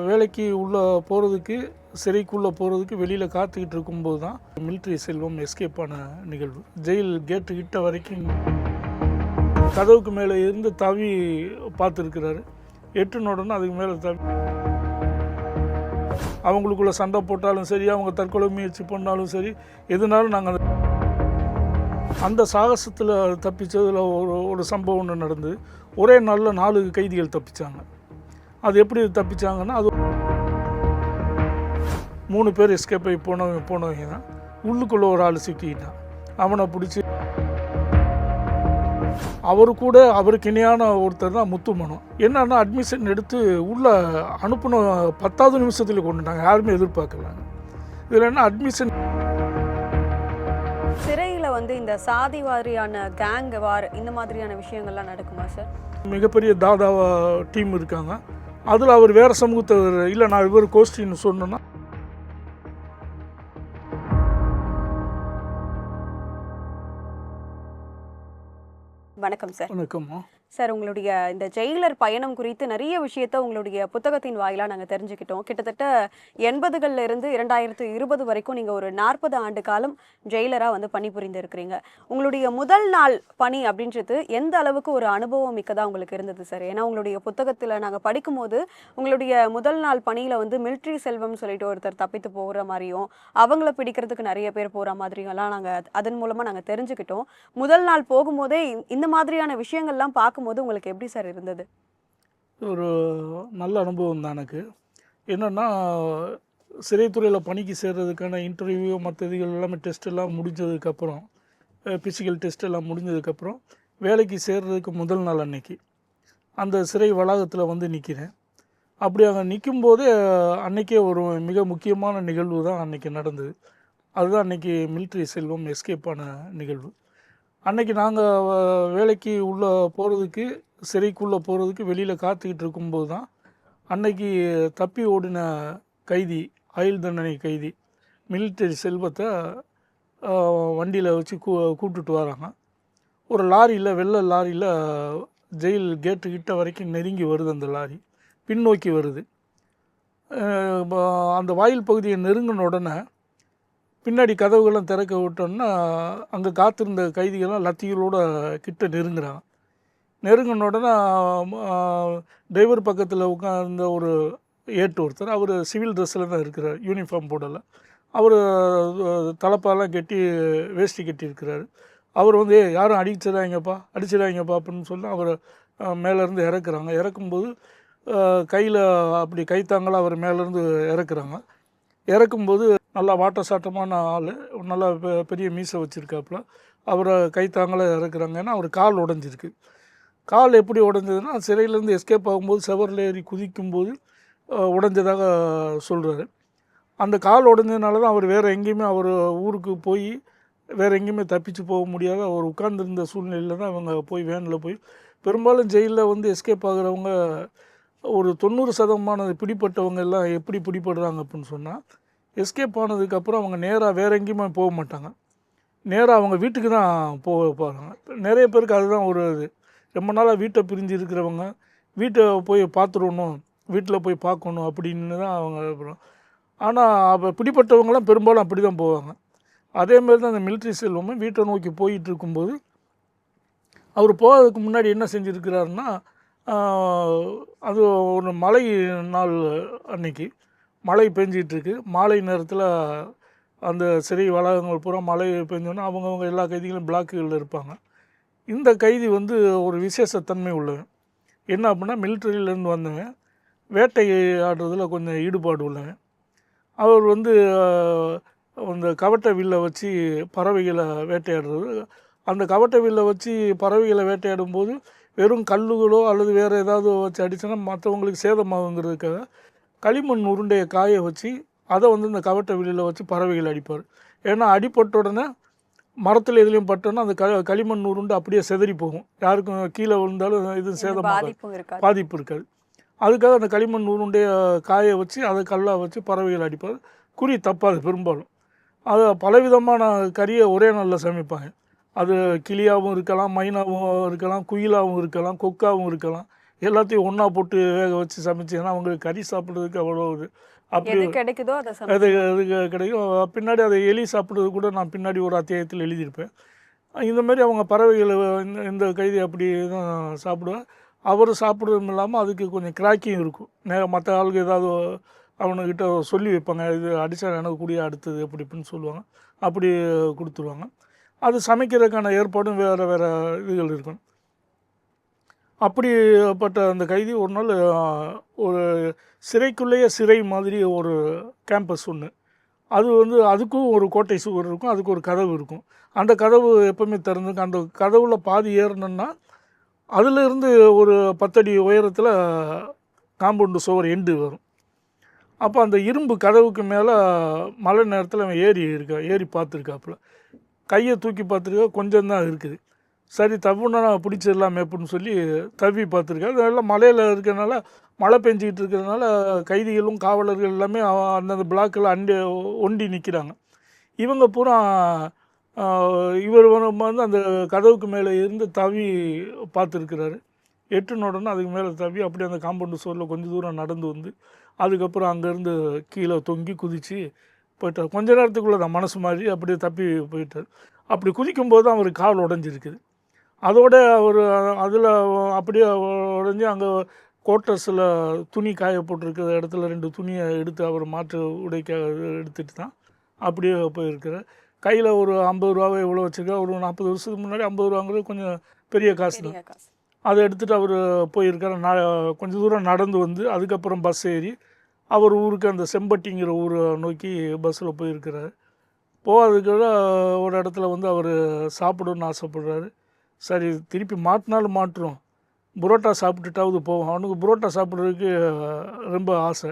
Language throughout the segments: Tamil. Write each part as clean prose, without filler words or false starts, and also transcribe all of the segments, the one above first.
வேலைக்கு உள்ளே போகிறதுக்கு சிறைக்குள்ளே போகிறதுக்கு வெளியில் காத்துக்கிட்டு இருக்கும்போது தான் மிலிட்ரி செல்வம் எஸ்கேப் ஆன நிகழ்வு. ஜெயில் கேட்டு கிட்ட வரைக்கும் கதவுக்கு மேலே இருந்து தவி பார்த்துருக்கிறாரு. எட்டுன உடனே அதுக்கு மேலே தவி அவங்களுக்குள்ள சண்டை போட்டாலும் சரி, அவங்க தற்கொலை முயற்சி பண்ணாலும் சரி, எதுனாலும் நாங்கள் அந்த சாகசத்தில் தப்பிச்சதில் ஒரு சம்பவம் ஒன்று நடந்து ஒரே நாளில் 4 கைதிகள் தப்பிச்சாங்க. அது எப்படி தப்பிச்சாங்கன்னா, அது 3 பேர் எஸ்கேப் ஆகி போனவங்க தான். உள்ளுக்குள்ளே ஒரு ஆள் சிக்கிட்டான். அவனை பிடிச்சி அவருக்கு இணையான ஒருத்தர் தான் முத்துமனம். என்னன்னா, அட்மிஷன் எடுத்து உள்ளே அனுப்பின 10வது நிமிஷத்தில் கொண்டுட்டாங்க. யாருமே எதிர்பார்க்கலாங்க. இதில் என்ன அட்மிஷன் சிறையில் இந்த சாதி வாரியான கேங் வார் இந்த மாதிரியான விஷயங்கள்லாம் நடக்குமா சார்? மிகப்பெரிய தாதாவா டீம் இருக்காங்க. அதில் அவர் வேறு சமூகத்தவர் இல்லை, நான் இவர் கோஷ்டின்னு சொன்னேன்னா வணக்கம் சார். வணக்கம்மா சார், உங்களுடைய இந்த ஜெயிலர் பயணம் குறித்து நிறைய விஷயத்த உங்களுடைய புத்தகத்தின் வாயிலாக நாங்கள் தெரிஞ்சுக்கிட்டோம். கிட்டத்தட்ட 80களில் இருந்து 2020 வரைக்கும் நீங்கள் ஒரு 40 ஆண்டு காலம் ஜெயிலராக பணிபுரிந்து இருக்கிறீங்க. உங்களுடைய முதல் நாள் பணி அப்படின்றது எந்த அளவுக்கு ஒரு அனுபவம் மிக்கதாக உங்களுக்கு இருந்தது சார்? ஏன்னா உங்களுடைய புத்தகத்தில் நாங்கள் படிக்கும்போது உங்களுடைய முதல் நாள் பணியில் மிலிட்ரி செல்வம் சொல்லிட்டு ஒருத்தர் தப்பித்து போகிற மாதிரியும், அவங்கள பிடிக்கிறதுக்கு நிறைய பேர் போகிற மாதிரியும்லாம் நாங்கள் அதன் மூலமாக நாங்கள் தெரிஞ்சுக்கிட்டோம். முதல் நாள் போகும்போதே இந்த மாதிரியான விஷயங்கள்லாம் பார்க்கும்போது உங்களுக்கு எப்படி சார் இருந்தது? ஒரு நல்ல அனுபவம் தான் எனக்கு. என்னென்னா, சிறைத்துறையில் பணிக்கு சேர்றதுக்கான இன்டர்வியூ மற்ற இதுகள் எல்லாமே டெஸ்ட் எல்லாம் முடிஞ்சதுக்கப்புறம், ஃபிசிக்கல் டெஸ்ட் எல்லாம் முடிஞ்சதுக்கப்புறம் வேலைக்கு சேர்றதுக்கு முதல் நாள் அன்னைக்கு அந்த சிறை வளாகத்தில் நிற்கிறேன். அப்படி அங்கே நிற்கும்போதே அன்றைக்கே ஒரு மிக முக்கியமான நிகழ்வு தான் அன்றைக்கி நடந்தது. அதுதான் அன்றைக்கி மிலிட்ரி செல்வம் எஸ்கேப் ஆன நிகழ்வு. அன்றைக்கி நாங்கள் வேலைக்கு உள்ளே போகிறதுக்கு சிறைக்குள்ளே போகிறதுக்கு வெளியில் காத்துக்கிட்டு இருக்கும்போது தான் அன்னைக்கு தப்பி ஓடின கைதி, ஆயுள் தண்டனை கைதி மிலிட்ரி செல்வத்தை வண்டியில் வச்சு கூப்பிட்டுட்டு வராங்க. ஒரு லாரியில், வெள்ளை லாரியில் ஜெயில் கேட்டு கிட்ட வரைக்கும் நெருங்கி வருது. அந்த லாரி பின்னோக்கி வருது. அந்த வாயில் பகுதியை நெருங்கின உடனே பின்னாடி கதவுகளும் திறக்க விட்டோன்னா அங்கே காத்திருந்த கைதிகள்லாம் லத்திகளோட கிட்ட நெருங்குறாங்க. நெருங்கின உடனே டிரைவர் பக்கத்தில் உட்கார்ந்த ஒரு ஒருத்தர், அவர் சிவில் ட்ரெஸ்ஸில் தான் இருக்கிறார், யூனிஃபார்ம் போடலை. அவர் தலைப்பாலாம் கட்டி வேஷ்டி கட்டியிருக்கிறாரு. அவர் யாரும் அடிச்சிடாங்கப்பா அப்படின்னு சொல்லி அவர் மேலேருந்து இறக்குறாங்க. இறக்கும்போது கையில் அப்படி கைத்தாங்களாக அவர் மேலேருந்து இறக்குறாங்க. இறக்கும்போது நல்லா வாட்டசாட்டமான ஆள், நல்லா பெரிய மீசை வச்சுருக்காப்புல. அவரை கைத்தாங்களாக இறக்குறாங்க. ஏன்னா அவர் கால் உடஞ்சிருக்கு. கால் எப்படி உடஞ்சதுன்னா, சிறையிலேருந்து எஸ்கேப் ஆகும்போது செவரில் ஏறி குதிக்கும்போது உடஞ்சதாக சொல்கிறாரு. அந்த கால் உடஞ்சதுனால தான் அவர் வேறு எங்கேயுமே அவர் ஊருக்கு போய் வேறு எங்கேயுமே தப்பிச்சு போக முடியாத அவர் உட்கார்ந்துருந்த சூழ்நிலையில் தான் அவங்க போய் வேனில் போய், பெரும்பாலும் ஜெயிலில் எஸ்கேப் ஆகிறவங்க ஒரு 90% பிடிப்பட்டவங்க எல்லாம் எப்படி பிடிப்படுறாங்க அப்படின்னு சொன்னால், எஸ்கேப் ஆனதுக்கப்புறம் அவங்க நேராக வேறு எங்கேயுமே போக மாட்டாங்க. நேராக அவங்க வீட்டுக்கு தான் போகிறாங்க. நிறைய பேருக்கு அதுதான் ஒரு இது. ரொம்ப நாளாக வீட்டை பிரிஞ்சு இருக்கிறவங்க வீட்டை போய் பார்த்துடணும், வீட்டில் போய் பார்க்கணும் அப்படின்னு தான் அவங்க. ஆனால் அப்போ பிடிப்பட்டவங்களாம் பெரும்பாலும் அப்படி தான் போவாங்க. அதேமாரி தான் அந்த மிலிட்ரி செல்வமும் வீட்டை நோக்கி போயிட்டு இருக்கும்போது, அவர் போகிறதுக்கு முன்னாடி என்ன செஞ்சுருக்கிறாருன்னா, அது ஒரு மழை நாள் அன்னைக்கு மழை பெஞ்சிகிட்ருக்கு. மாலை நேரத்தில் அந்த சிறை வளாகங்கள் பூரா மழை பெஞ்சோன்னா அவங்கவுங்க எல்லா கைதிகளும் பிளாக்குகளில் இருப்பாங்க. இந்த கைதி ஒரு விசேஷத்தன்மை உள்ளவன். என்ன அப்படின்னா, மிலிட்ரியிலேருந்து வந்தவன், வேட்டையாடுறதுல கொஞ்சம் ஈடுபாடு உள்ளவன். அவர் அந்த கவட்டை வில்லை வச்சு பறவைகளை வேட்டையாடுறது. அந்த கவட்டை வில்லை வச்சு பறவைகளை வேட்டையாடும்போது வெறும் கல்லுகளோ அல்லது வேறு ஏதாவது வச்சு அடித்தோன்னா மற்றவங்களுக்கு சேதமாகுங்கிறதுக்காக களிமண் உருண்டையை காய வச்சு அதை இந்த கவட்டை வில்லில் வச்சு பறவைகள் அடிப்பார். ஏன்னா அடிப்பட்ட உடனே மரத்தில் எதுலேயும் பட்டோன்னா அந்த களிமண் உருண்டை அப்படியே செதறி போகும். யாருக்கும் கீழே விழுந்தாலும் இது பாதிப்பு இருக்காது. அதுக்காக அந்த களிமண் உருண்டையை காய வச்சு அதை கல்லாக வச்சு பறவைகள் அடிப்பார். குறி தப்பாது. பெரும்பாலும் அது பலவிதமான கறியை ஒரே நாளில் சமைப்பாங்க. அது கிளியாகவும் இருக்கலாம், மைனாகவும் இருக்கலாம், குயிலாகவும் இருக்கலாம், கொக்காகவும் இருக்கலாம். எல்லாத்தையும் ஒன்றா போட்டு வேக வச்சு சமைச்சிங்கன்னா அவங்களுக்கு கறி சாப்பிட்றதுக்கு அவ்வளோ இது. அப்படி எது கிடைக்குதோ அதை அது சமைச்சு அதுக்கு கிடைக்கும். பின்னாடி அதை எலி சாப்பிட்றது கூட நான் பின்னாடி ஒரு அத்தியாயத்தில் எழுதியிருப்பேன். இந்த மாதிரி அவங்க பறவைகளை இந்த கைதி அப்படி தான் சாப்பிடுவேன். அவர் சாப்பிட்றதும் இல்லாமல் அதுக்கு கொஞ்சம் கிராக்கியும் இருக்கும். மற்ற ஆளுக்கு ஏதாவது அவனுக்கிட்ட சொல்லி வைப்பாங்க, இது அடித்தா எனக்கு கூடிய அடுத்தது அப்படி இப்படின்னு சொல்லுவாங்க. அப்படி கொடுத்துருவாங்க. அது சமைக்கிறதுக்கான ஏற்பாடும் வேறு வேறு இதுகள் இருக்கும். அப்படிப்பட்ட அந்த கைதி ஒரு நாள் ஒரு சிறைக்குள்ளேயே சிறை மாதிரி ஒரு கேம்பஸ் ஒன்று. அது அதுக்கும் ஒரு கோட்டை சுவர் இருக்கும், அதுக்கு ஒரு கதவு இருக்கும். அந்த கதவு எப்போவுமே திறந்துருக்கும். அந்த கதவுல பாதி ஏறணுன்னா அதிலிருந்து ஒரு 10 அடி உயரத்தில் காம்பவுண்டு சுவர் எண்டு வரும். அப்போ அந்த இரும்பு கதவுக்கு மேலே மழை நேரத்தில் அவன் ஏறி பார்த்துருக்காப்புல. கையை தூக்கி பார்த்துருக்கா, கொஞ்சம் தான் இருக்குது. சரி தப்புன்னா பிடிச்சிடலாமே அப்படின்னு சொல்லி தவி பார்த்துருக்கா. அதெல்லாம் மலையில் இருக்கிறதுனால, மழை பெஞ்சிக்கிட்டு இருக்கிறதுனால கைதிகளும் காவலர்கள் எல்லாமே அந்தந்த பிளாக்கில் ஒண்டி நிற்கிறாங்க. இவங்க பூரா இவர் அந்த கதவுக்கு மேலே இருந்து தவி பார்த்துருக்கிறாரு. எட்டுன உடனே அதுக்கு மேலே தவி அப்படியே அந்த காம்பவுண்டு சுவரில் கொஞ்சம் தூரம் நடந்து வந்து அதுக்கப்புறம் அங்கேருந்து கீழே தொங்கி குதித்து போயிட்டார். கொஞ்ச நேரத்துக்குள்ளே தான் மனசு மாதிரி அப்படியே தப்பி போயிட்டார். அப்படி குதிக்கும்போது தான் அவர் கால் உடஞ்சிருக்குது. அதோட அவர் அதில் அப்படியே உடஞ்சி அங்கே குவார்ட்டர்ஸில் துணி காய போட்டிருக்கிற இடத்துல 2 துணியை எடுத்து அவர் மாற்று உடைக்காக எடுத்துகிட்டு தான் அப்படியே போயிருக்கிறார். கையில் ஒரு 50 ரூபாவை எவ்வளோ வச்சுருக்கா, ஒரு 40 வருஷத்துக்கு முன்னாடி 50 ரூபாங்கிறது கொஞ்சம் பெரிய காசு தான். அதை எடுத்துகிட்டு அவர் போயிருக்கார். கொஞ்சம் தூரம் நடந்து வந்து அதுக்கப்புறம் பஸ் ஏறி அவர் ஊருக்கு அந்த செம்பட்டிங்கிற ஊரை நோக்கி பஸ்ஸில் போயிருக்கிறார். போகிறதுக்குள்ள ஒரு இடத்துல அவர் சாப்பிடணுன்னு ஆசைப்படுறாரு. சரி திருப்பி மாட்டினாலும் மாட்டுறோம், புரோட்டா சாப்பிட்டுட்டாவது போவோம். அவனுக்கு புரோட்டா சாப்பிட்றதுக்கு ரொம்ப ஆசை.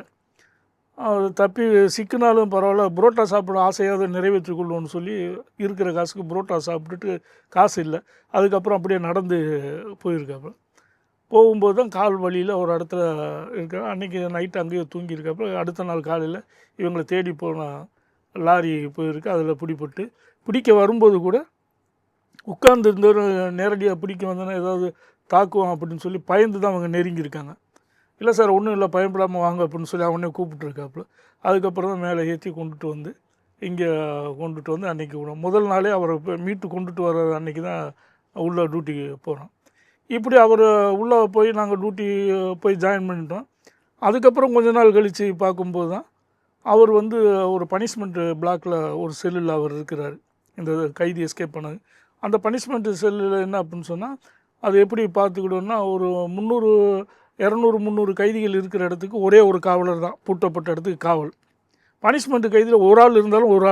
தப்பி சிக்கினாலும் பரவாயில்ல, புரோட்டா சாப்பிட ஆசையாவது நிறைவேற்றிக்கொள்வோன்னு சொல்லி இருக்கிற காசுக்கு புரோட்டா சாப்பிட்டுட்டு காசு இல்லை. அதுக்கப்புறம் அப்படியே நடந்து போயிருக்காப்புல. போகும்போது தான் கால் வலியில் ஒரு இடத்துல இருக்க. அன்றைக்கி நைட்டு அங்கேயே தூங்கியிருக்காப்புல. அடுத்த நாள் காலையில் இவங்களை தேடி போன லாரி போயிருக்கு. அதில் பிடிக்க வரும்போது கூட உட்கார்ந்து இருந்தவர் நேரடியாக பிடிக்க வந்தோன்னா ஏதாவது தாக்குவோம் அப்படின்னு சொல்லி பயந்து தான் அவங்க நெருங்கியிருக்காங்க. இல்லை சார் ஒன்றும் இல்லை, பயப்படாமல் வாங்க அப்படின்னு சொல்லி அவனே கூப்பிட்டுருக்காப்புல. அதுக்கப்புறம் தான் மேலே ஏற்றி கொண்டுட்டு வந்து இங்கே கொண்டுட்டு வந்து அன்றைக்கி முதல் நாளே அவரை மீட்டு கொண்டுட்டு வர அன்றைக்கி தான் உள்ளே டியூட்டிக்கு போகிறோம். இப்படி அவர் உள்ளே போய் நாங்கள் டியூட்டி போய் ஜாயின் பண்ணிட்டோம். அதுக்கப்புறம் கொஞ்ச நாள் கழித்து பார்க்கும்போது தான் அவர் ஒரு பனிஷ்மெண்ட்டு பிளாக்கில் ஒரு செல்லில் அவர் இருக்கிறார். இந்த கைதி எஸ்கேப் பண்ணது அந்த பனிஷ்மெண்ட்டு செல்லில் என்ன அப்படின்னு சொன்னால், அது எப்படி பார்த்துக்கிட்டோன்னா, ஒரு 300 கைதிகள் இருக்கிற இடத்துக்கு ஒரே ஒரு காவலர் தான் பூட்டப்பட்ட இடத்துக்கு காவல். பனிஷ்மெண்ட் கைதியில் ஒரு ஆள் இருந்தாலும் ஒரு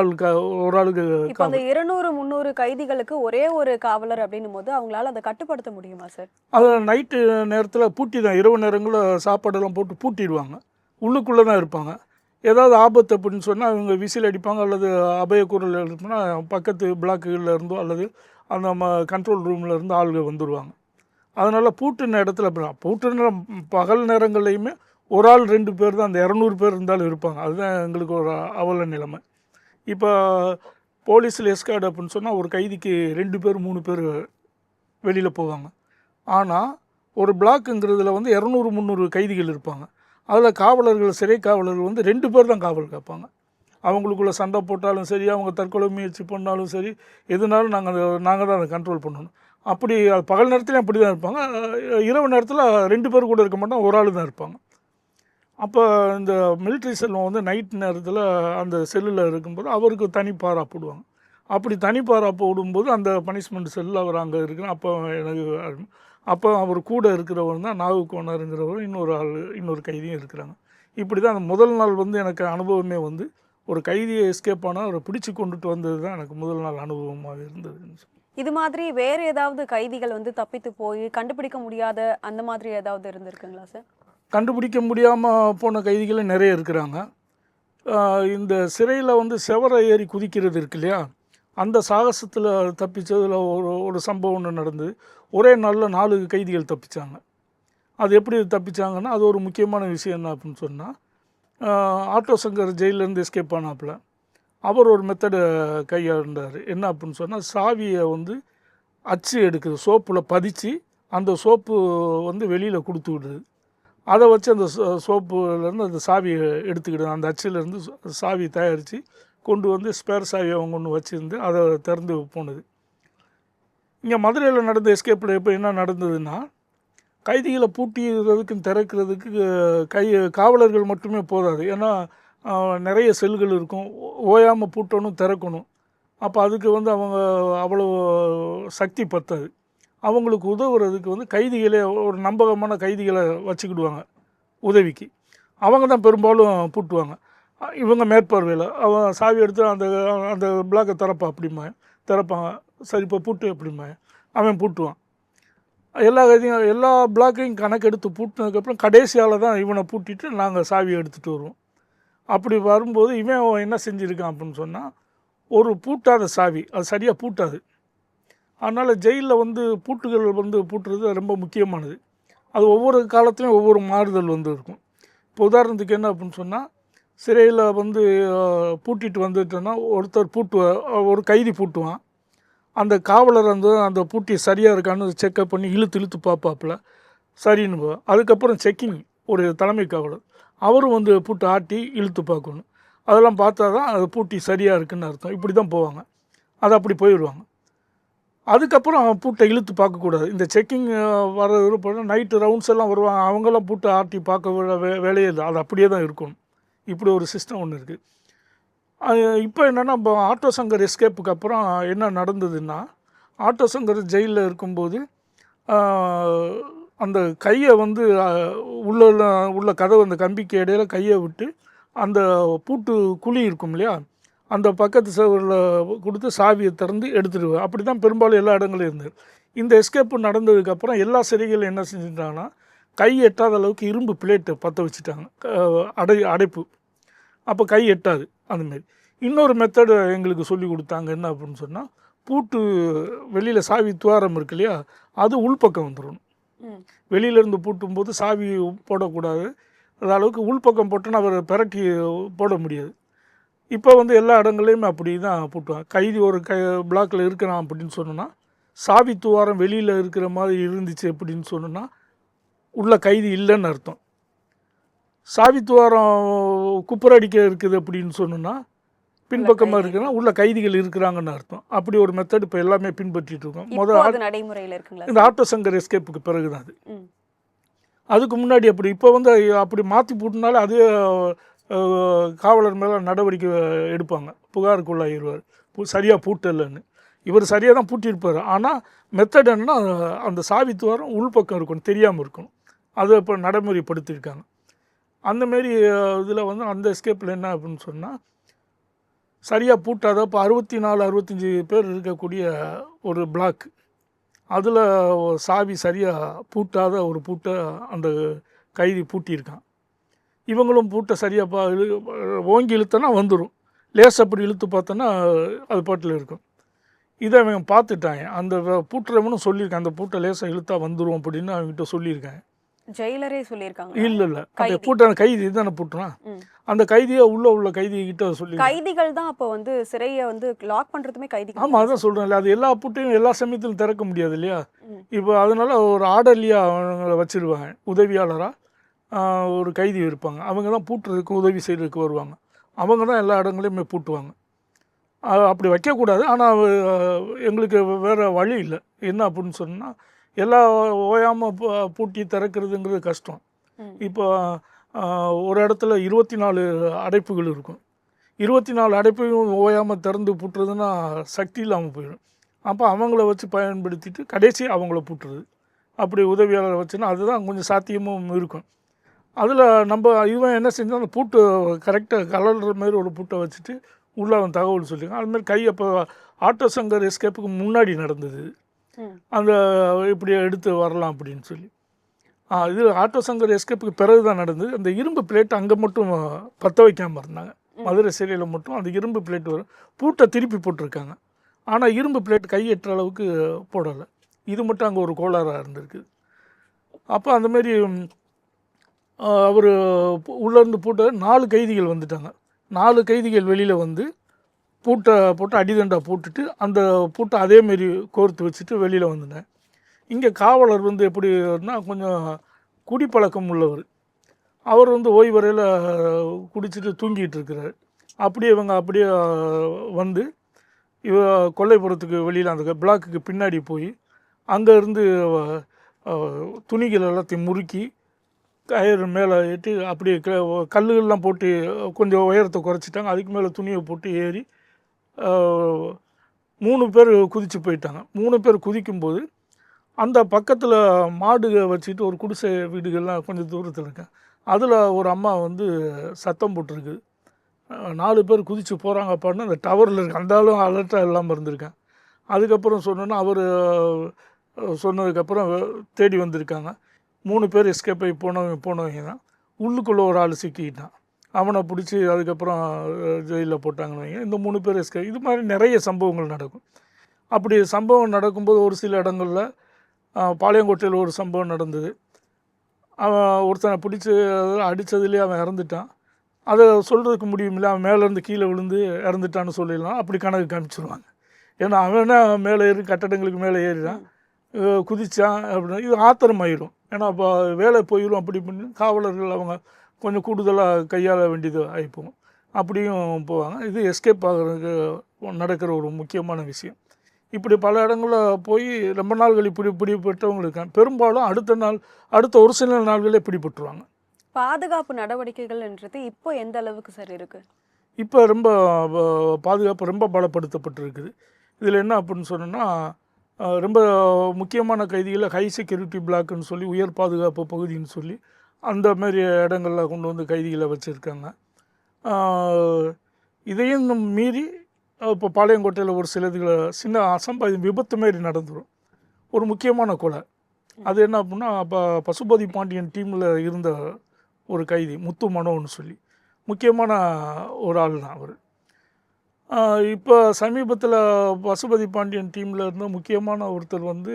ஆளுக்கு இப்போ அந்த 200-300 கைதிகளுக்கு ஒரே ஒரு காவலர் அப்படின்னும் போது அவங்களால அதை கட்டுப்படுத்த முடியுமா சார்? அது நைட்டு நேரத்தில் பூட்டி தான், இரவு நேரங்களில் சாப்பாடெல்லாம் போட்டு பூட்டிடுவாங்க. உள்ளுக்குள்ளே தான் இருப்பாங்க. ஏதாவது ஆபத்து அப்படின்னு சொன்னால் அவங்க விசில் அடிப்பாங்க, அல்லது அபயக்குரல் எழுப்புனா பக்கத்து பிளாக்குகளில் இருந்தோ அல்லது அந்த கண்ட்ரோல் ரூமில் இருந்து ஆளுகள் வந்துடுவாங்க. அதனால் பூட்டின இடத்துல பூட்டின பகல் நேரங்கள்லையுமே ஒரு ஆள் 2 பேர் தான், அந்த 200 பேர் இருந்தாலும் இருப்பாங்க. அதுதான் எங்களுக்கு ஒரு அவல நிலைமை. இப்போ போலீஸில் எஸ்கார்டு அப்படின்னு சொன்னால் ஒரு கைதிக்கு 2 பேர் 3 பேர் வெளியில் போவாங்க. ஆனால் ஒரு பிளாக்குங்கிறதுல 200-300 கைதிகள் இருப்பாங்க. அதில் காவலர்கள், சிறை காவலர்கள் 2 பேர் தான் காவல் காப்பாங்க. அவங்களுக்குள்ள சண்டை போட்டாலும் சரி, அவங்க தற்கொலை முயற்சி பண்ணாலும் சரி, எதுனாலும் நாங்கள் தான் அதை கண்ட்ரோல் பண்ணணும். அப்படி பகல் நேரத்துலையும் அப்படி தான் இருப்பாங்க. இரவு நேரத்தில் 2 பேர் கூட இருக்க மாட்டோம், ஒரு ஆள் தான் இருப்பாங்க. அப்போ இந்த மிலிட்ரி செல்வம் நைட் நேரத்தில் அந்த செல்லில் இருக்கும்போது அவருக்கு தனி பாரா போடுவாங்க. அப்படி தனி பாரா போடும்போது அந்த பனிஷ்மெண்ட் செல்லில் அவர் அங்கே இருக்கிறார். அப்போ அவர் கூட இருக்கிறவர் தான் நாகுக்கோணருங்கிறவர், இன்னொரு கைதியும் இருக்கிறாங்க. இப்படி தான் அந்த முதல் நாள் எனக்கு அனுபவமே ஒரு கைதியை எஸ்கேப் ஆனால் அவரை பிடிச்சி கொண்டுட்டு வந்தது தான் எனக்கு முதல் நாள் அனுபவமாக இருந்தது. இது மாதிரி வேறு ஏதாவது கைதிகள் தப்பித்து போய் கண்டுபிடிக்க முடியாத அந்த மாதிரி ஏதாவது இருந்திருக்குங்களா சார்? கண்டுபிடிக்க முடியாமல் போன கைதிகளும் நிறைய இருக்கிறாங்க. இந்த சிறையில் செவரை ஏறி குதிக்கிறது இருக்கு இல்லையா, அந்த சாகசத்தில் தப்பிச்சதில் ஒரு சம்பவம் ஒன்று நடந்தது. ஒரே நாளில் 4 கைதிகள் தப்பிச்சாங்க. அது எப்படி தப்பிச்சாங்கன்னா, அது ஒரு முக்கியமான விஷயம் என்ன அப்படின்னு சொன்னால், ஆட்டோ சங்கர் ஜெயிலேருந்து எஸ்கேப் ஆனாப்புல. அவர் ஒரு மெத்தடை கையாண்டார். என்ன அப்படின்னு சொன்னால், சாவியை அச்சு எடுக்குது, சோப்பில் பதிச்சு அந்த சோப்பு வந்து வெளியில் கொடுத்து விடுது. அதை வச்சு அந்த சோப்புலேருந்து அந்த சாவியை எடுத்துக்கிடுது. அந்த அச்சிலேருந்து சாவி தயாரித்து கொண்டு வந்து ஸ்பேர் சாவி அவங்க ஒன்று வச்சுருந்து அதை திறந்து போனது. இங்கே மதுரையில் நடந்த எஸ்கேப்பில் எப்போ என்ன நடந்ததுன்னா, கைதிகளை பூட்டிடுறதுக்கு திறக்கிறதுக்கு காவலர்கள் மட்டுமே போதாது. ஏன்னா நிறைய செல்கள் இருக்கும், ஓயாமல் பூட்டணும் திறக்கணும். அப்போ அதுக்கு வந்து அவங்க அவ்வளோ சக்தி பத்தாது. அவங்களுக்கு உதவுறதுக்கு வந்து கைதிகளே ஒரு நம்பகமான கைதிகளை வச்சுக்கிடுவாங்க உதவிக்கு. அவங்க தான் பெரும்பாலும் பூட்டுவாங்க. இவங்க மேற்பார்வையில் அவன் சாவி எடுத்து அந்த அந்த பிளாக்கை திறப்பாங்க. சரி இப்போ பூட்டு அப்படிம்பாங்க. அவன் பூட்டுவான். எல்லா பிளாக்கையும் கணக்கெடுத்து பூட்டினதுக்கப்புறம் கடைசியால் தான் இவனை பூட்டிட்டு நாங்கள் சாவியை எடுத்துகிட்டு வருவோம். அப்படி வரும்போது இவன் என்ன செஞ்சுருக்கான் அப்படின்னு சொன்னால், ஒரு பூட்டாத சாவி அது சரியாக பூட்டாது. அதனால் ஜெயிலில் வந்து பூட்டுகள் வந்து பூட்டுறது ரொம்ப முக்கியமானது. அது ஒவ்வொரு காலத்துலையும் ஒவ்வொரு மாறுதல் வந்து இருக்கும். இப்போ உதாரணத்துக்கு என்ன அப்படின்னு சொன்னால், சிறையில் வந்து பூட்டிட்டு வந்துட்டோன்னா ஒரு கைதி பூட்டுவான். அந்த காவலர் அந்த பூட்டி சரியாக இருக்கான்னு செக்கப் பண்ணி இழுத்து பார்ப்பாப்புல சரின்னு. அதுக்கப்புறம் செக்கிங் ஒரு தலைமை காவலர் அவரும் வந்து பூட்டை ஆட்டி இழுத்து பார்க்கணும். அதெல்லாம் பார்த்தா தான் அது பூட்டி சரியாக இருக்குதுன்னு அர்த்தம். இப்படி தான் போவாங்க. அது அப்படி போயிடுவாங்க. அதுக்கப்புறம் பூட்டை இழுத்து பார்க்கக்கூடாது. இந்த செக்கிங் வர விருப்பம் நைட்டு ரவுண்ட்ஸ் எல்லாம் வருவாங்க. அவங்களாம் பூட்டை ஆட்டி பார்க்க வேலையே இல்லை. அது அப்படியே தான் இருக்கணும். இப்படி ஒரு சிஸ்டம் ஒன்று இருக்குது. இப்போ என்னென்னா, இப்போ ஆட்டோ சங்கர் எஸ்கேப்புக்கு அப்புறம் என்ன நடந்ததுன்னா, ஆட்டோ சங்கர் ஜெயிலில் இருக்கும்போது அந்த கையை வந்து உள்ள கதவு அந்த கம்பிக்கு இடையில கையை விட்டு அந்த பூட்டு குழி இருக்கும் இல்லையா, அந்த பக்கத்து சவரில் கொடுத்து சாவியை திறந்து எடுத்துடுவேன். அப்படி தான் பெரும்பாலும் எல்லா இடங்களும் இருந்தது. இந்த எஸ்கேப்பு நடந்ததுக்கப்புறம் எல்லா சிறைகளும் என்ன செஞ்சுட்டாங்கன்னா, கை எட்டாத அளவுக்கு இரும்பு பிளேட்டை பற்ற வச்சுட்டாங்க, அடைப்பு. அப்போ கை எட்டாது. அந்தமாரி இன்னொரு மெத்தடு எங்களுக்கு சொல்லி கொடுத்தாங்க. என்ன அப்படின்னு சொன்னால், பூட்டு வெளியில் சாவி துவாரம் இருக்கு இல்லையா, அது உள்பக்கம் வந்துடணும். வெளியிலேருந்து பூட்டும்போது சாவி போடக்கூடாது. அது அளவுக்கு உள்பக்கம் போட்டோன்னா அவர் பெரட்டி போட முடியாது. இப்போ வந்து எல்லா இடங்கள்லையுமே அப்படி தான் பூட்டுவாங்க. கைதி ஒரு பிளாக்கில் இருக்கிறான் அப்படின்னு சொன்னோன்னா, சாவி துவாரம் வெளியில் இருக்கிற மாதிரி இருந்துச்சு அப்படின்னு சொன்னோன்னா உள்ள கைதி இல்லைன்னு அர்த்தம். சாவி துவாரம் குப்புரடிக்க இருக்குது அப்படின்னு சொன்னோன்னா, பின்பக்கமாக இருக்குன்னா உள்ள கைதிகள் இருக்கிறாங்கன்னு அர்த்தம். அப்படி ஒரு மெத்தட் இப்போ எல்லாமே பின்பற்றிட்டு இருக்கோம். நடைமுறையில் இருக்குங்களா இந்த ஆட்டோ சங்கர் எஸ்கேப்புக்கு பிறகு தான் அது. அதுக்கு முன்னாடி இப்போ வந்து அப்படி மாற்றி பூட்டினாலே அதே காவலர் மேலே நடவடிக்கை எடுப்பாங்க, புகாருக்குள்ளாகிடுவார் சரியாக பூட்டலைன்னு. இவர் சரியாக தான் பூட்டியிருப்பார். ஆனால் மெத்தட் என்னன்னா, அந்த சாவி துவாரம் உள்பக்கம் இருக்கணும், தெரியாமல் இருக்கணும். அதை இப்போ நடைமுறைப்படுத்தியிருக்காங்க. அந்தமாரி இதில் வந்து அந்த எஸ்கேப்பில் என்ன அப்படின்னு சொன்னால், சரியாக பூட்டாத இப்போ 64-65 பேர் இருக்கக்கூடிய ஒரு பிளாக், அதில் சாவி சரியாக பூட்டாத ஒரு பூட்டை அந்த கைதி பூட்டியிருக்கான். இவங்களும் பூட்டை சரியாக ஓங்கி இழுத்தனா வந்துடும், லேஸ் அப்படி இழுத்து பார்த்தோன்னா அது பாட்டில் இருக்கும். இதை அவங்க பார்த்துட்டாங்க. அந்த பூட்டுறவனும் சொல்லியிருக்கான், அந்த பூட்டை லேசாக இழுத்தா வந்துடும் அப்படின்னு அவங்ககிட்ட சொல்லியிருக்காங்க. ஜெயிலரே சொல்லியிருக்காங்க. இல்லை அந்த பூட்டான கைதி தானே பூட்டுறான். அந்த கைதியை உள்ள கைதிகிட்ட சொல்லி, கைதிகள் தான் அப்போ வந்து சிறையை வந்து லாக் பண்ணுறதுமே கைதிகள். ஆமாம், அதான் சொல்கிறேன். அது எல்லா பூட்டையும் எல்லா சமயத்திலும் திறக்க முடியாது இல்லையா. இப்போ அதனால ஒரு ஆர்டர்லியாக அவங்களை வச்சுருவாங்க, உதவியாளராக ஒரு கைதி இருப்பாங்க. அவங்க தான் பூட்டுறதுக்கு உதவி செய்கிறதுக்கு வருவாங்க. அவங்க தான் எல்லா இடங்களையுமே பூட்டுவாங்க. அப்படி வைக்கக்கூடாது. ஆனால் எங்களுக்கு வேறு வழி இல்லை. என்ன அப்படின்னு சொன்னால், எல்லா ஓயாமல் பூட்டி திறக்கிறதுங்கிறது கஷ்டம். இப்போ ஒரு இடத்துல 24 அடைப்புகள் இருக்கும். 24 அடைப்பையும் ஓயாமல் திறந்து பூட்டுறதுன்னா சக்தி இல்லாமல் போயிடும். அப்போ அவங்கள வச்சு பயன்படுத்திட்டு கடைசி அவங்கள பூட்டுறது, அப்படி உதவியாளரை வச்சுன்னா அதுதான் கொஞ்சம் சாத்தியமும் இருக்கும். அதில் இவன் என்ன செஞ்சால், அந்த பூட்டு கரெக்டாக கலர்ற மாதிரி ஒரு பூட்டை வச்சுட்டு உள்ளே அவன் தகவல் சொல்லியிருக்கான். அதுமாதிரி கை அப்போ ஆட்டோ சங்கர் எஸ்கேப்புக்கு முன்னாடி நடந்தது. அந்த இப்படி எடுத்து வரலாம் அப்படின்னு சொல்லி. இது ஆட்டோ சங்கர் எஸ்கேப்புக்கு பிறகு தான் நடந்தது. அந்த இரும்பு பிளேட் அங்கே மட்டும் பற்ற வைக்காமல் இருந்தாங்க. மதுரை சிறையில் மட்டும் அந்த இரும்பு பிளேட் வரும், பூட்டை திருப்பி போட்டிருக்காங்க. ஆனால் இரும்பு பிளேட் கையெட்டுற அளவுக்கு போடலை. இது மட்டும் அங்கே ஒரு கோளாறாக இருந்திருக்கு. அப்போ அந்தமாரி அவர் உள்ளேருந்து பூட்ட 4 கைதிகள் வந்துட்டாங்க. 4 கைதிகள் வெளியில் வந்து பூட்டை போட்டு அடிதண்டா போட்டுட்டு அந்த பூட்டை அதேமாரி கோர்த்து வச்சுட்டு வெளியில் வந்துட்டேன். இங்கே காவலர் வந்து எப்படின்னா கொஞ்சம் குடிப்பழக்கம் உள்ளவர். அவர் வந்து ஓய்வறையில் குடிச்சிட்டு தூங்கிட்டு இருக்கிறார். அப்படியே இவங்க அப்படியே வந்து இவ கொல்லைப்புறத்துக்கு வெளியில் அந்த பிளாக்குக்கு பின்னாடி போய் அங்கேருந்து துணிகள் எல்லாத்தையும் முறுக்கி கயிறு மேலே ஏற்றி அப்படியே கல்லுகள்லாம் போட்டு கொஞ்சம் உயரத்தை குறைச்சிட்டாங்க. அதுக்கு மேலே துணியை போட்டு ஏறி 3 பேர் குதித்து போயிட்டாங்க. 3 பேர் குதிக்கும்போது அந்த பக்கத்தில் மாடுக வச்சுட்டு ஒரு குடிசை வீடுகள்லாம் கொஞ்சம் தூரத்தில் இருக்கேன். அதில் ஒரு அம்மா வந்து சத்தம் போட்டிருக்கு, 4 பேர் குதித்து போகிறாங்கப்பான்னு அந்த டவரில் இருக்கு. அந்த ஆளும் அலர்ட்டாக இல்லாமல் இருந்திருக்கேன். அதுக்கப்புறம் சொன்னோன்னா அவர் சொன்னதுக்கப்புறம் தேடி வந்திருக்காங்க. 3 பேர் எஸ்கேப் ஆகி போனவங்க தான். உள்ளுக்குள்ளே ஒரு ஆள் சிக்கிக்கிட்டான். அவனை பிடிச்சி அதுக்கப்புறம் ஜெயிலில் போட்டாங்கன்னு வைங்க. இந்த 3 பேர் எஸ்கேப். இது மாதிரி நிறைய சம்பவங்கள் நடக்கும். அப்படி சம்பவம் நடக்கும்போது ஒரு சில இடங்களில் பாளையங்கோட்டையில் ஒரு சம்பவம் நடந்தது. அவன் ஒருத்தனை பிடிச்சி அடித்ததுலேயே அவன் இறந்துட்டான். அதை சொல்கிறதுக்கு முடியுமில்ல, அவன் மேலேருந்து கீழே விழுந்து இறந்துட்டான்னு சொல்லிடலாம். அப்படி கணக்கு காமிச்சிருவாங்க. ஏன்னா அவனா மேலே ஏறி கட்டடங்களுக்கு மேலே ஏறிடான், குதித்தான் அப்படின்னா இது ஆத்திரமாயிடும். ஏன்னா இப்போ வேலை போயிடும். அப்படி பண்ணி காவலர்கள் அவங்க கொஞ்சம் கூடுதலாக கையாள வேண்டியது ஆகிப்போம். அப்படியும் போவாங்க. இது எஸ்கேப் ஆகிறதுக்கு நடக்கிற ஒரு முக்கியமான விஷயம். இப்படி பல இடங்களில் போய் ரொம்ப நாள்கள் இப்படி பிடிப்பட்டவங்க இருக்காங்க. பெரும்பாலும் அடுத்த ஒரு சில நாள்களே பிடிபட்டுருவாங்க. பாதுகாப்பு நடவடிக்கைகள்ன்றது இப்போ எந்த அளவுக்கு சார் இருக்கு? இப்போ ரொம்ப பாதுகாப்பு ரொம்ப பலப்படுத்தப்பட்டிருக்குது. இதில் என்ன அப்படின்னு சொன்னோன்னா, ரொம்ப முக்கியமான கைதிகளை ஹை செக்யூரிட்டி பிளாக்குன்னு சொல்லி, உயர் பாதுகாப்பு பகுதின்னு சொல்லி அந்த மாதிரி இடங்களில் கொண்டு வந்து கைதிகளை வச்சுருக்காங்க. இதையும் மீறி இப்போ பாளையங்கோட்டையில் ஒரு சிலதுகளை சின்ன அசம்பாவிதம் விபத்து மாரி நடந்துடும். ஒரு முக்கியமான கொலை. அது என்ன அப்படின்னா, அப்போ பசுபதி பாண்டியன் டீமில் இருந்த ஒரு கைதி முத்து மனோன்னு சொல்லி முக்கியமான ஒரு ஆள் தான் அவர். இப்போ சமீபத்தில் பசுபதி பாண்டியன் டீமில் இருந்த முக்கியமான ஒருத்தர் வந்து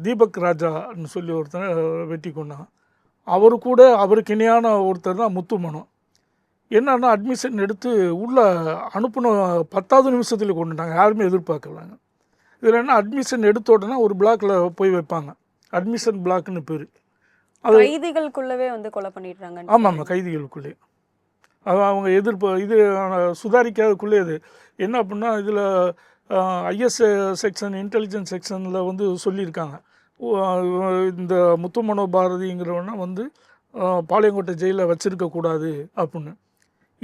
தீபக் ராஜான்னு சொல்லி ஒருத்தரை வெட்டி கொண்டாங்க. அவருக்கு இணையான ஒருத்தர் தான் முத்து மனோ. என்னன்னா அட்மிஷன் எடுத்து உள்ளே அனுப்பின 10வது நிமிஷத்தில் கொண்டுட்டாங்க. யாருமே எதிர்பார்க்கலாங்க. இதில் என்ன, அட்மிஷன் எடுத்த உடனே ஒரு பிளாக்கில் போய் வைப்பாங்க. அட்மிஷன் பிளாக்னு பேர். அது கைதிகளுக்குள்ளவே வந்து கொலை பண்ணிடுறாங்க. ஆமாம், கைதிகளுக்குள்ளே அவங்க இது சுதாரிக்காதக்குள்ளே இது என்ன அப்படின்னா, இதில் ஐஎஸ் செக்ஷன் இன்டெலிஜென்ஸ் செக்ஷனில் வந்து சொல்லியிருக்காங்க, இந்த முத்து மனோ பாரதிங்கிறவனை வந்து பாளையங்கோட்டை ஜெயிலில் வச்சுருக்கக்கூடாது அப்படின்னு.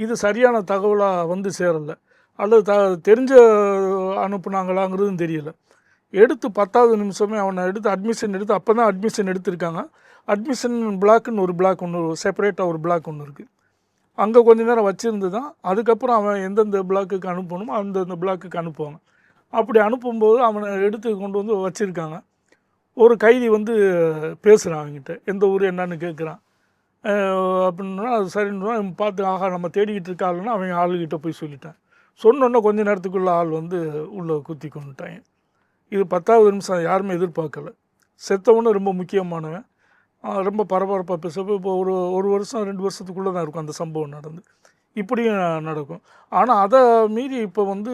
இது சரியான தகவலாக வந்து சேரலை, அல்லது தெரிஞ்ச அனுப்புனாங்களாங்கிறதும் தெரியலை. எடுத்து 10வது நிமிஷமே அவனை எடுத்து அட்மிஷன் எடுத்து அப்போ தான் அட்மிஷன் எடுத்திருக்காங்க. அட்மிஷன் பிளாக்குன்னு ஒரு பிளாக் ஒன்று, செப்பரேட்டாக ஒரு பிளாக் ஒன்று இருக்குது. அங்கே கொஞ்ச நேரம் வச்சுருந்து தான் அதுக்கப்புறம் அவன் எந்தெந்த பிளாக்குக்கு அனுப்பணுமோ அந்தந்த பிளாக்குக்கு அனுப்புவாங்க. அப்படி அனுப்பும்போது அவனை எடுத்து கொண்டு வந்து வச்சுருக்காங்க. ஒரு கைதி வந்து பேசுகிறான், அவங்ககிட்ட எந்த ஊர் என்னன்னு கேட்குறான். அப்படின்னா அது சரின்னா பார்த்து, ஆகா நம்ம தேடிக்கிட்டு இருக்காள்னா அவங்க ஆளுகிட்ட போய் சொல்லிட்டான். சொன்னோன்னே கொஞ்ச நேரத்துக்குள்ளே ஆள் வந்து உள்ளே குத்தி கொண்டுட்டாங்க. இது 10வது நிமிஷம் யாருமே எதிர்பார்க்கலை. செத்தவொன்னு ரொம்ப முக்கியமானவன். ரொம்ப பரபரப்பாக பேசுகிறப்ப இப்போ ஒரு வருஷம் 2 வருஷத்துக்குள்ளே தான் இருக்கும் அந்த சம்பவம் நடந்து. இப்படியும் நடக்கும். ஆனால் அதை மீறி இப்போ வந்து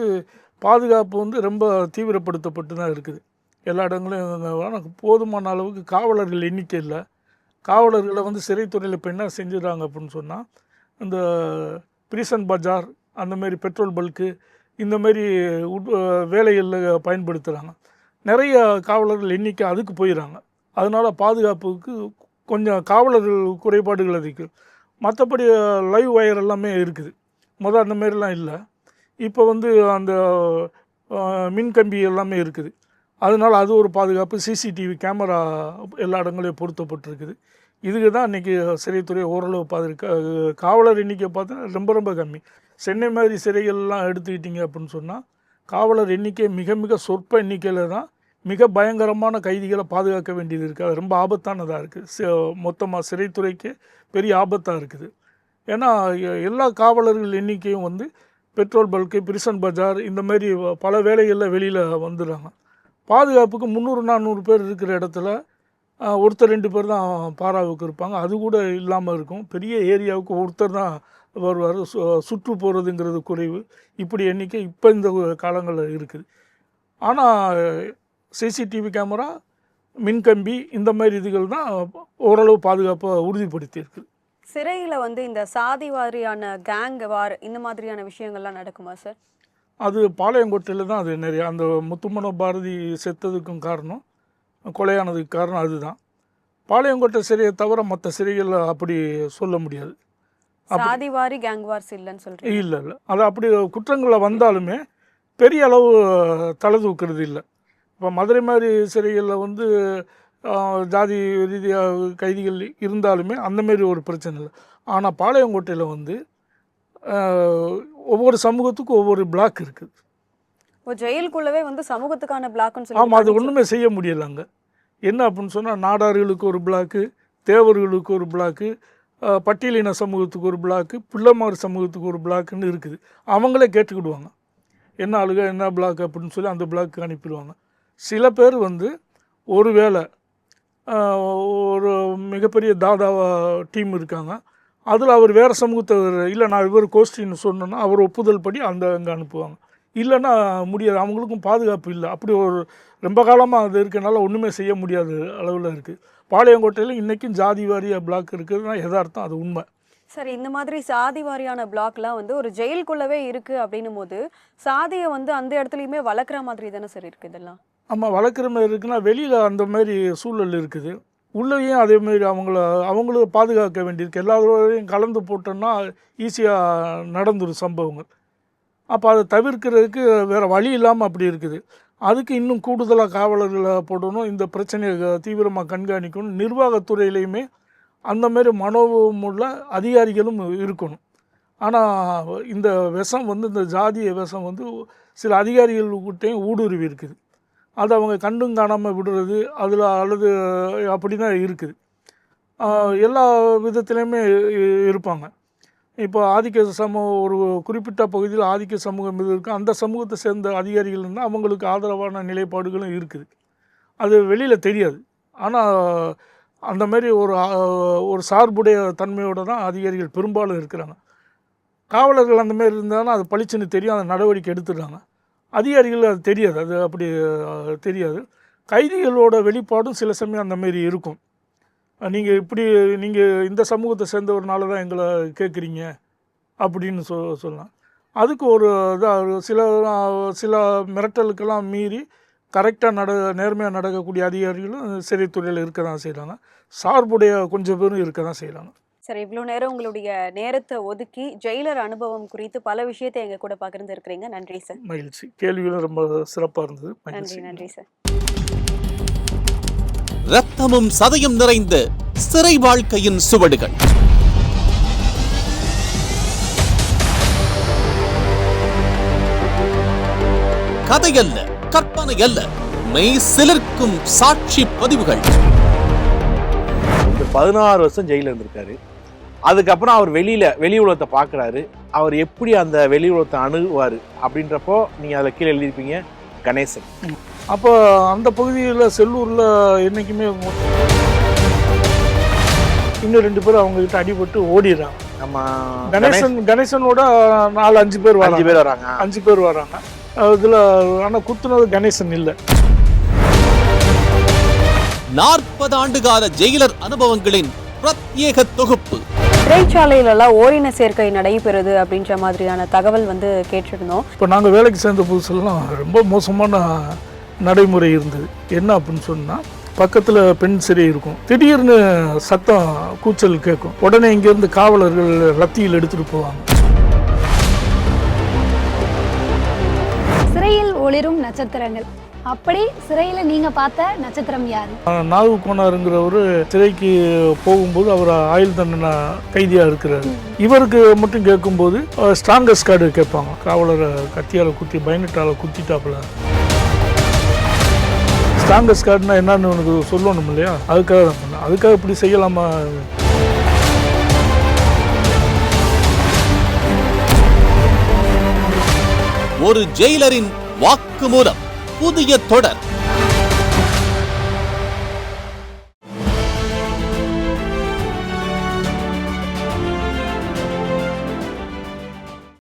பாதுகாப்பு வந்து ரொம்ப தீவிரப்படுத்தப்பட்டு தான் இருக்குது எல்லா இடங்களையும். ஆனால் போதுமான அளவுக்கு காவலர்கள் எண்ணிக்கை இல்லை. காவலர்களை வந்து சிறைத்துறையில் இப்போ என்ன செஞ்சுறாங்க அப்படின்னு சொன்னால், இந்த பிரிசன் பஜார் அந்தமாரி பெட்ரோல் பல்க்கு இந்தமாரி வேலைகளில் பயன்படுத்துகிறாங்க. நிறைய காவலர்கள் எண்ணிக்கை அதுக்கு போயிடறாங்க. அதனால் பாதுகாப்புக்கு கொஞ்சம் காவலர்கள் குறைபாடுகள் இருக்குது. மற்றபடி லைவ் வயர் எல்லாமே இருக்குது. அந்த மாரிலாம் இல்லை. இப்போ வந்து அந்த மின்கம்பி எல்லாமே இருக்குது. அதனால் அது ஒரு பாதுகாப்பு. சிசிடிவி கேமரா எல்லா இடங்களையும் பொருத்தப்பட்டிருக்குது. இதுக்கு தான் இன்றைக்கி சிறைத்துறை ஓரளவு காவலர் எண்ணிக்கை பார்த்தா ரொம்ப ரொம்ப கம்மி. சென்னை மாதிரி சிறைகள்லாம் எடுத்துக்கிட்டிங்க அப்படின்னு சொன்னால் காவலர் எண்ணிக்கை மிக மிக சொற்ப எண்ணிக்கையில் தான் மிக பயங்கரமான கைதிகளை பாதுகாக்க வேண்டியது இருக்குது. அது ரொம்ப ஆபத்தானதாக இருக்குது. மொத்தமாக சிறைத்துறைக்கு பெரிய ஆபத்தாக இருக்குது. ஏன்னா எல்லா காவலர்கள் எண்ணிக்கையும் வந்து பெட்ரோல் பல்க்கு, பிரிசன் பஜார் இந்தமாரி பல வேலைகளில் வெளியில் வந்துடுறாங்க. பாதுகாப்புக்கு 300-400 பேர் இருக்கிற இடத்துல ஒருத்தர் 2 பேர் தான் பாராவுக்கு இருப்பாங்க. அது கூட இல்லாமல் இருக்கும். பெரிய ஏரியாவுக்கு ஒருத்தர் தான் வருவார். சுற்று போகிறதுங்கிறது குறைவு. இப்படி எண்ணிக்கை இப்போ இந்த காலங்களில் இருக்குது. ஆனால் சிசிடிவி கேமரா, மின்கம்பி, இந்த மாதிரி இதுகள் தான் ஓரளவு பாதுகாப்பை உறுதிப்படுத்தியிருக்கு. சிறையில் வந்து இந்த சாதி வாரியான கேங் வார் இந்த மாதிரியான விஷயங்கள்லாம் நடக்குமா சார்? அது பாளையங்கோட்டையில் தான் அது நிறைய. அந்த முத்துமன பாரதி செத்ததுக்கும் காரணம், கொலையானதுக்கு காரணம் அதுதான். பாளையங்கோட்டை சிறையை தவிர மற்ற சிறைகள் அப்படி சொல்ல முடியாது. சாதி வாரி கேங் வார்ஸ் இல்லைன்னு சொல்றீங்க? இல்லை இல்லை, அது அப்படி குற்றங்களில் வந்தாலுமே பெரிய அளவு தலை தூக்குறது இல்லை. இப்போ மதுரை மாதிரி சிறைகளில் வந்து ஜாதி ரீதியாக கைதிகள் இருந்தாலுமே அந்தமாரி ஒரு பிரச்சனை இல்லை. ஆனால் பாளையங்கோட்டையில் வந்து ஒவ்வொரு சமூகத்துக்கும் ஒவ்வொரு பிளாக் இருக்குது. இப்போ ஜெயிலுக்குள்ளவே வந்து சமூகத்துக்கான பிளாக்னு சொல்லி ஆமாம், அது ஒன்றுமே செய்ய முடியலை அங்கே. என்ன அப்படின்னு சொன்னால், நாடார்களுக்கு ஒரு பிளாக்கு, தேவர்களுக்கு ஒரு பிளாக்கு, பட்டியலின சமூகத்துக்கு ஒரு பிளாக்கு, பிள்ளைமார் சமூகத்துக்கு ஒரு பிளாக்குன்னு இருக்குது. அவங்களே கேட்டுக்கிடுவாங்க என்ன ஆளுக என்ன பிளாக் அப்படின்னு சொல்லி அந்த பிளாக்கு அனுப்பிடுவாங்க. சில பேர் வந்து ஒரு வேளை ஒரு மிகப்பெரிய தாதாவா டீம் இருக்காங்க, அதில் அவர் வேறு சமூகத்தை இல்லை நான் இவர் கோஷ்டின்னு சொன்னோன்னா அவர் ஒப்புதல் படி அங்கே அனுப்புவாங்க. இல்லைன்னா முடியாது, அவங்களுக்கும் பாதுகாப்பு இல்லை. அப்படி ஒரு ரொம்ப காலமாக அது இருக்கனால ஒன்றுமே செய்ய முடியாத அளவில் இருக்குது. பாளையங்கோட்டையில் இன்றைக்கும் ஜாதி வாரியாக பிளாக் இருக்குதுன்னா யதார்த்தம், அது உண்மை. சரி, இந்த மாதிரி சாதி வாரியான பிளாக்லாம் வந்து ஒரு ஜெயிலுக்குள்ளவே இருக்குது அப்படின்னும் போது சாதியை வந்து அந்த இடத்துலையுமே வளர்க்குற மாதிரி தானே சார் இருக்குது இதெல்லாம்? ஆமாம், வளர்க்குற மாதிரி இருக்குன்னா வெளியில் அந்த மாதிரி சூழல் இருக்குது. உள்ளேயும் அதேமாரி அவங்களும் பாதுகாக்க வேண்டியிருக்கு. எல்லாரோடையும் கலந்து போட்டோன்னா ஈஸியாக நடந்துடும் சம்பவங்கள். அப்போ அதை தவிர்க்கிறதுக்கு வேறு வழி இல்லாமல் அப்படி இருக்குது. அதுக்கு இன்னும் கூடுதலாக காவலர்களை போடணும், இந்த பிரச்சனையை தீவிரமாக கண்காணிக்கணும். நிர்வாகத்துறையிலையுமே அந்தமாரி மனோமுள்ள அதிகாரிகளும் இருக்கணும். ஆனால் இந்த விஷம் வந்து இந்த ஜாதிய விஷம் வந்து சில அதிகாரிகள்கிட்டையும் ஊடுருவி இருக்குது. அதை அவங்க கண்டும் காணாமல் விடுறது அதில் அல்லது அப்படி தான் இருக்குது. எல்லா விதத்துலேயுமே இருப்பாங்க. இப்போ ஆதிக்க சமூகம் ஒரு குறிப்பிட்ட பகுதியில் ஆதிக்க சமூகம் இது இருக்குது, அந்த சமூகத்தை சேர்ந்த அதிகாரிகள் இருந்தால் அவங்களுக்கு ஆதரவான நிலைப்பாடுகளும் இருக்குது. அது வெளியில் தெரியாது. ஆனால் அந்தமாரி ஒரு சார்புடைய தன்மையோடு தான் அதிகாரிகள் பெரும்பாலும் இருக்கிறாங்க. காவலர்கள் அந்தமாரி இருந்தாலும் அது பளிச்சுன்னு தெரியும், அந்த நடவடிக்கை எடுத்துடுறாங்க. அதிகாரிகள் அது தெரியாது, அது அப்படி தெரியாது. கைதிகளோட வெளிப்பாடும் சில சமயம் அந்தமாரி இருக்கும். நீங்கள் இந்த சமூகத்தை சேர்ந்தவர்னால தான் எங்களை கேட்குறீங்க அப்படின்னு சொல்லலாம். அதுக்கு ஒரு இதாக சில மிரட்டலுக்கெல்லாம் மீறி கரெக்டாக நேர்மையாக நடக்கக்கூடிய அதிகாரிகளும் சிறைத்துறையில் இருக்க தான் செய்கிறாங்க. சார்புடைய கொஞ்சம் பேரும் இருக்க தான் செய்கிறாங்க. சரி, இவ்வளோ நேரம் உங்களுடைய நேரத்தை ஒதுக்கி ஜெயிலர் அனுபவம் குறித்து பல விஷயத்தை எங்கள் கூட பகிர்ந்து இருக்கிறீங்க. நன்றி சார். மகிழ்ச்சி. கேள்விகளும் ரொம்ப சிறப்பாக இருந்தது. நன்றி சார். ரத்தமும் சதையும் நிறைந்த சிறை வாழ்க்கையின் சுவடுகள். கதையல்ல, கற்பனை அல்ல, மெய் சிலிர்க்கும் சாட்சி பதிவுகள். 16 வருஷம் ஜெயில இருந்திருக்காரு. அதுக்கப்புறம் அவர் வெளி உலகத்தை பார்க்குறாரு. அவர் எப்படி அந்த வெளி உலகத்தை அணுகுவார் அப்படின்றப்போ நீங்கள் அதில் கீழே எழுதியிருப்பீங்க கணேசன். அப்போ அந்த பகுதியில் செல்லூரில் என்றைக்குமே இன்னும் 2 பேர் அவங்ககிட்ட அடிபட்டு ஓடிடுறாங்க. நம்ம கணேசனோட 4-5 பேர் வராங்க. 5 பேர் வராங்க இதில். ஆனால் குத்துனது கணேசன் இல்லை. 40 ஆண்டுகால ஜெயிலர் அனுபவங்களின் பிரத்யேக தொகுப்பு. சிறைச்சாலையிலலாம் ஓரின சேர்க்கை நடைபெறுது அப்படின்ற மாதிரியான தகவல் வந்து கேட்டிருந்தோம். இப்போ நாங்கள் வேலைக்கு சேர்ந்த புதுசுலாம் ரொம்ப மோசமான நடைமுறை இருந்தது. என்ன அப்படின்னு சொன்னால், பக்கத்தில் பெண் சிறை இருக்கும், திடீர்னு சத்தம் கூச்சல் கேட்கும், உடனே இங்கேருந்து காவலர்கள் லத்தியில் எடுத்துகிட்டு போவாங்க. சிறையில் ஒளிரும் நட்சத்திரங்கள். அப்படி சிறையில நீங்க பார்த்த நட்சத்திரம் யாரு? நாகு கோனாருங்கிறவர் சிறைக்கு போகும்போது அவர் ஆயுள் தண்டனை கைதியாக இருக்கிறாரு. இவருக்கு மட்டும் கேட்கும்போது ஸ்ட்ராங்கஸ்ட் கார்டு கேட்பாங்க. காவலரை கத்தியால் குத்தி பயனட்டால் குத்திட்டாப்புல. ஸ்ட்ராங்கஸ்ட் கார்டுனா என்னன்னு உனக்கு சொல்லணும் இல்லையா, அதுக்காக தான் பண்ணேன். அதுக்காக இப்படி செய்யலாமா? ஒரு ஜெயிலரின் வாக்குமூலம் புதிய தொடர்.